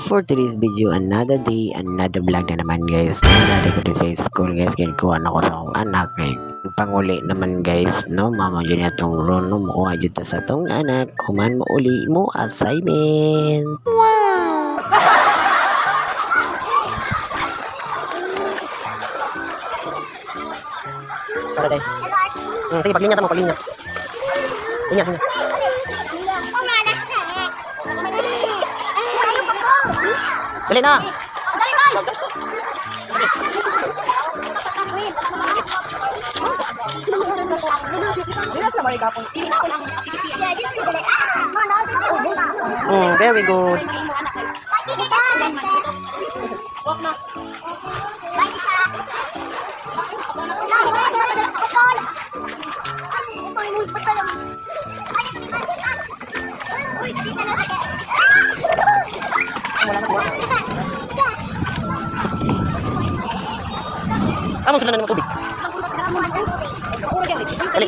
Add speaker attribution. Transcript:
Speaker 1: for today's video, another day, another vlog na naman guys. Nangyari ko din sa school guys, kinikuha na ko sa akong anak. Panguli naman guys, no, mama yun itong role, no, makuha yun sa itong anak. Kuman mo uli mo assignment. Wow!
Speaker 2: Para guys. Sige, paglinya mo, paglinya. Linya. Dali na. Very good. Kamu sudah ng tubig. Dali.